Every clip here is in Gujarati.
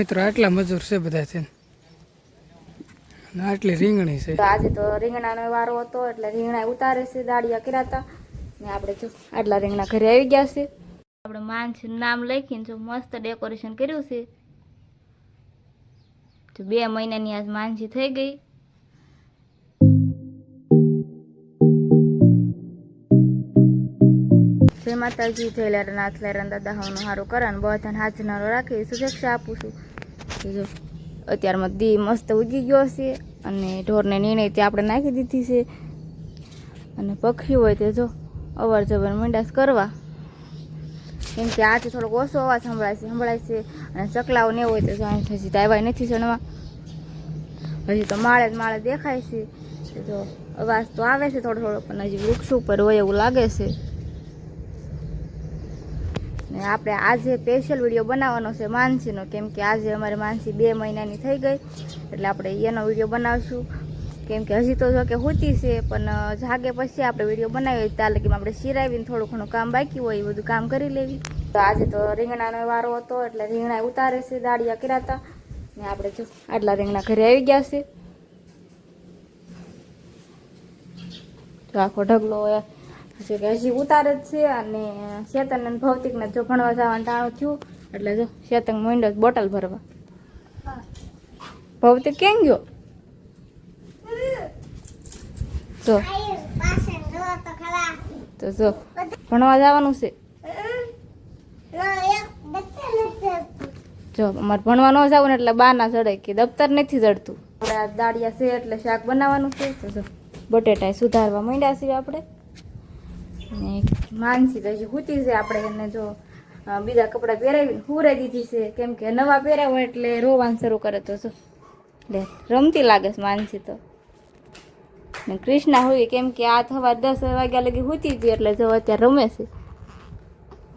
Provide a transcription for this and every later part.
મિત્રો આટલા મજૂર છે બધા છે ને આટલી રીંગણી છે. આજે તો રીંગણાનો વારો હતો એટલે રીંગણા ઉતારે છે, દાળિયા કર્યા હતા ને આપણે જો આટલા રીંગણા ઘરે આવી ગયા છે. આપણે માનસીનું નામ લખીને જો મસ્ત ડેકોરેશન કર્યું છે. તો 2 મહિનાની આજ માનસી થઈ ગઈ. જય માતાજી, જય લેરનાથ લેરન દાદા હવનું સારું કરે ને બધાને હાજરનારો રાખી શુભેચ્છા આપું છું. જો અત્યારમાં દી મસ્ત ઉગી ગયો છે અને ઢોરને નીણે તે આપણે નાખી દીધી છે અને પક્ષી હોય તે જો અવાર જવાર મંડાસ કરવા, કેમ કે આજે થોડોક ઓછો અવાજ સંભળાય છે અને ચકલાઓ ને હોય તો હજી તો આવ્યા નથી ચણવા, હજી તો માળે દેખાય છે. જો અવાજ તો આવે છે થોડો થોડો, પણ હજી વૃક્ષ ઉપર હોય એવું લાગે છે. ને આપણે આજે સ્પેશિયલ વિડીયો બનાવવાનો છે માનસીનો, કેમ કે આજે અમારી માનસી 2 મહિનાની થઈ ગઈ એટલે આપણે એનો વિડીયો બનાવશું. કેમ કે હજી તો જો કે હોતી છે, પણ જાગે પછી આપણે વિડીયો બનાવીએ ત્યાં લગી આપણે સિરાવીને થોડું ઘણું કામ બાકી હોય એ બધું કામ કરી લેવી. તો આજે તો રીંગણાનો વારો હતો એટલે રીંગણા ઉતારે છે, દાળિયા કર્યા હતા ને આપણે જો આટલા રીંગણા ઘરે આવી ગયા છે. તો આખો ઢગલો કે હજી ઉતારે જ છે અને શેતન અને ભૌતિકને જો ભણવા જવાનું ટાણું થયું એટલે જો શેતન માંડ્યો બોટલ ભરવા. ભૌતિક કેમ ગયો? તો જો ભણવા જવાનું છે. જો અમારે ભણવા ન જવું ને એટલે બહાર ના ચડે કે દફતર નથી ચડતું. આપણે દાળિયા છે એટલે શાક બનાવવાનું છે. તો જો બટેટા સુધારવા માંડ્યા છીએ આપણે. માનસી તો હજી સૂતી છે, આપણે એને જો બીજા કપડાં પહેરાવી હુરાઈ દીધી છે, કેમ કે નવા પહેર્યા હોય એટલે રોવાનું શરૂ કરે. તો જો લે રમતી લાગે છે માનસી તો. ને કૃષ્ણા હોય કેમ કે આ સવાર 10 વાગ્યા લગી સૂતી હતી એટલે જો અત્યારે રમે છે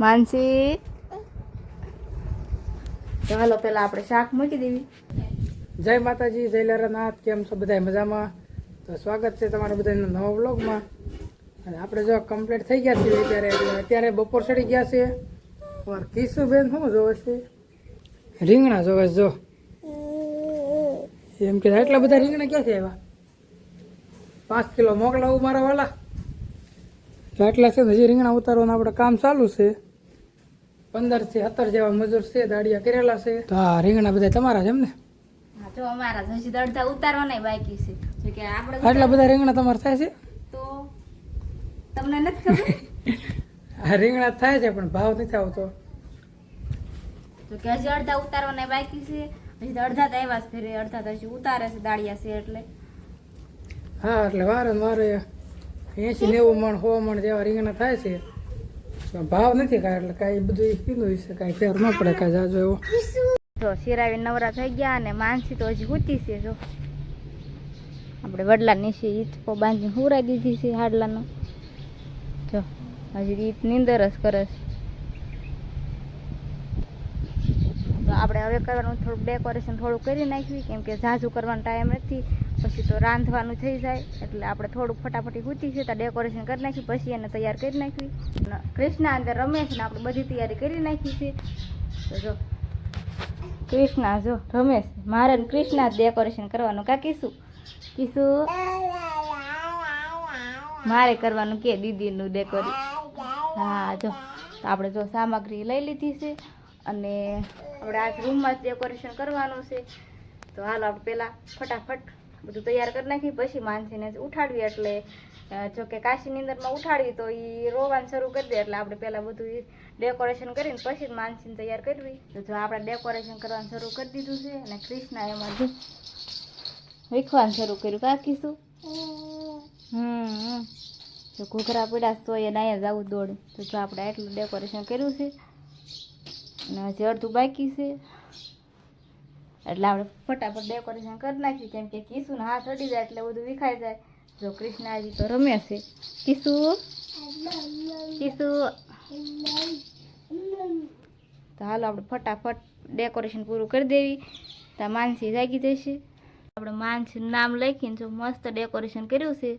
માનસી. તો હાલો પેલા આપણે શાક મૂકી દેવી. જય માતાજી, જય લેરનાથ. કેમ છો બધા? મજામાં? તો સ્વાગત છે તમારા બધાના નવા વ્લોગમાં. અને આપણે જો કમ્પ્લીટ થઈ ગયા છીએ અત્યારે બપોર ચડી ગયા છે. કિશુબેન શું જોવે છે? રીંગણા જોવે છે. જો એમ કે એટલા બધા રીંગણા ક્યાંથી આવ્યા? 5 કિલો મોકલાવું મારા વાલા. આટલા છે હજી રીંગણા ઉતારવાનું આપણે કામ ચાલુ છે. 15 થી 17 જેવા મજૂર છે, દાડિયા કરેલા છે. તો આ રીંગણા બધા તમારા છે એમ ને? હા જો અમારા હજી અડધા ઉતારવાના બાકી છે. જો કે આપણે આટલા બધા રીંગણા તમારે થાય છે? તો તમને નથી ખબર? આ રીંગણા થાય છે પણ ભાવ નથી આવતો. તો કે હજી અડધા ઉતારવાના બાકી છે. હજી તો અડધા તો આવ્યા છે, ફેરે અડધા તો હજી ઉતારે છે દાળિયા છે એટલે. હા એટલે વારે 80-90 મણ 100 મણ જેવા રીંગણા થાય છે. ભાવ નથી કાંઈ એટલે કાંઈ બધું કીધું છે, કાંઈ ફેર ન પડે કાંઈ જાજો એવો. તો શિરાવી નવરા થઈ ગયા અને માનસી તો હજી સૂતી છે. જો આપણે વડલા નીચે ઈંટકો બાંધીને હુરાઈ દીધી છે હાડલાનો. જો હજી ઈટ નીંદર જ કરે છે. તો આપણે હવે કરવાનું થોડુંક ડેકોરેશન થોડું કરી નાખ્યું, કેમ કે ઝાઝું કરવાનો ટાઈમ નથી, પછી તો રાંધવાનું થઈ જાય એટલે આપણે થોડુંક ફટાફટી સૂતી છે તો ડેકોરેશન કરી નાખ્યું, પછી એને તૈયાર કરી નાખવી. કૃષ્ણા અંદર રમે છે ને આપણે બધી તૈયારી કરી નાખી છે. તો જો કૃષ્ણા જો રમે છે, મારે કૃષ્ણા ડેકોરેશન કરવાનું. કા કીશું મારે કરવાનું કે દીદીનું ડેકોરેશન. હા જો આપણે જો સામગ્રી લઈ લીધી છે અને આપણે આજ રૂમમાં જ ડેકોરેશન કરવાનું છે. તો હાલો આપણે પહેલાં ફટાફટ બધું તૈયાર કરી નાખી, પછી માનસીને ઉઠાડવી. એટલે જો કે કાશીની અંદરમાં ઉઠાડવી તો એ રોવાનું શરૂ કરી દે, એટલે આપણે પહેલાં બધું ડેકોરેશન કરીને પછી જ માનસીને તૈયાર કરવી. તો જો આપણે ડેકોરેશન કરવાનું શરૂ કરી દીધું છે અને કૃષ્ણા એમાં જો વીખવાનું શરૂ કર્યું. કાકીશું જો ઘૂઘરા પડ્યા તો એને અહીંયા જવું દોડે. તો જો આપણે આટલું ડેકોરેશન કર્યું છે અને હજી અડધું બાકી છે એટલે આપણે ફટાફટ ડેકોરેશન કરી નાખીએ, કેમ કે કિશુને હાથ અડી જાય એટલે બધું વિખાઈ જાય. જો કૃષ્ણાજી તો રમે છે. કિશુ તો હાલો આપણે ફટાફટ ડેકોરેશન પૂરું કરી દેવી. તો માનસી જાગી જશે. આપણે માનસીનું નામ લખીને જો મસ્ત ડેકોરેશન કર્યું છે.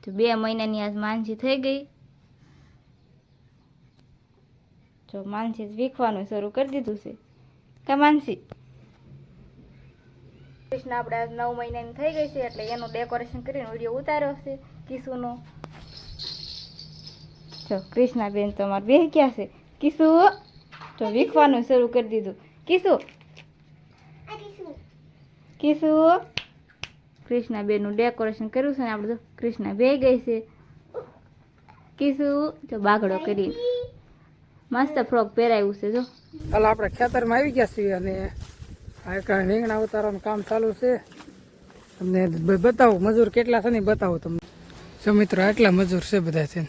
તો 2 મહિનાની આજ માનસી થઈ ગઈ. જો માનસી વીખવાનું શરૂ કરી દીધું છે. કે માનસી કૃષ્ણ આપણે આજ 9 મહિનાની થઈ ગઈ છે એટલે એનું ડેકોરેશન કરીને વિડીયો ઉતાર્યો છે કિશુનો. જો કૃષ્ણાબેન તો અમારે બે ક્યાં છે કિશુ તો વીખવાનું શરૂ કરી દીધું. કિશુ કિશુ કૃષ્ણાબેનનું ડેકોરેશન કર્યું છે ને આપણે તો કૃષ્ણા બે ગઈ છે. કિશુ તો બાગડો કરી મસ્ત ફ્રોક પહેરાવ્યું છે. જો હાલ આપણે ખેતરમાં આવી ગયા છીએ અને આ એક રીંગણા ઉતારવાનું કામ ચાલુ છે. તમને બતાવું મજૂર કેટલા છે ને બતાવું તમને. જો મિત્રો આટલા મજૂર છે બધા છે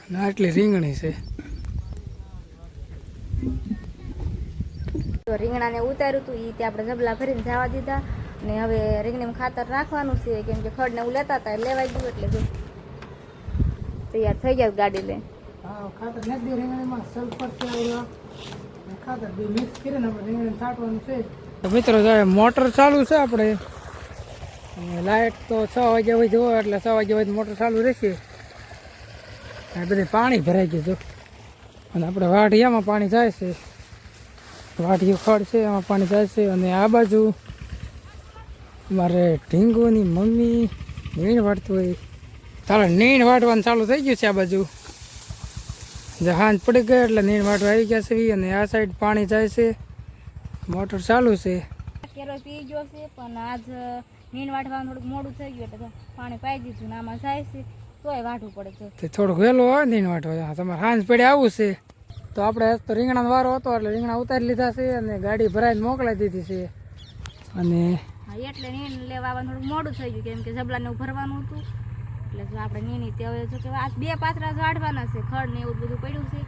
અને આટલી રીંગણી છે. તો રીંગણાને ઉતાર્યું હતું એ આપણે ઝબલા ભરીને જવા દીધા ને હવે રીંગણીમાં ખાતર નાખવાનું છે કેમ કે ખડ ને એવું લેતા હતા લેવાઈ ગયું એટલે જો તૈયાર થઈ ગયા ગાડી લઈને. હા ખાતર નાખી દે રીંગણીમાં સલ્ફર છે ખાતર બે મિક્સ કરીને આપણે રીંગણી છાંટવાનું છે. તો મિત્રો જો મોટર ચાલુ છે આપણે અને લાઇટ તો 6 વાગ્યા હોય જુઓ એટલે 6 વાગ્યા હોય મોટર ચાલુ રહેશે. આ બધે પાણી ભરાઈ ગયું જો અને આપણે વાઢિયામાં પાણી જાય છે. વાઢિયું ખડ છે એમાં પાણી જાય છે અને આ બાજુ મારે ઢીંગોની મમ્મી નીણ વાટતું હોય ચાલો નીણ વાટવાનું ચાલુ થઈ ગયું છે. આ બાજુ હાંજ પડી ગઈ એટલે નીણ વાટવા આવી ગયા છે અને આ સાઈડ પાણી જાય છે મોટર ચાલુ છે. કેરો પી ગયો છે પણ આજ નીણ વાટવાનું થોડુંક મોડું થઈ ગયું એટલે પાણી પાઈ દીધું ને આમાં જાય છે તોય વાટવું પડે છે. તે થોડુંક વહેલું આવે નીણ વાટવા તમારે હાંજ પડે આવું છે. તો આપણે તો રીંગણાનો વારો હતો એટલે રીંગણા ઉતારી લીધા છે અને ગાડી ભરાઈને મોકલાઈ દીધી છે. અને હા એટલે નીણ લેવા આવવાનું થોડુંક મોડું થઈ ગયું કેમ કે ઝબલાને એવું ભરવાનું હતું એટલે જો આપણે નીણી તે હવે જો કે આજ 2 પાથરા વાઢવાના છે ખડ ને એવું બધું પડ્યું છે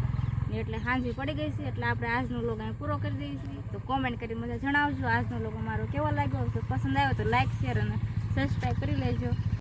ને એટલે હાંજી પડી ગઈ છે એટલે આપણે આજનો લોગ અહીં પૂરો કરી દઈએ છીએ. તો કોમેન્ટ કરી મને જણાવજો આજનો લોગ મારો કેવો લાગ્યો. તો પસંદ આવ્યો તો લાઈક શેર અને સબસ્ક્રાઈબ કરી લેજો.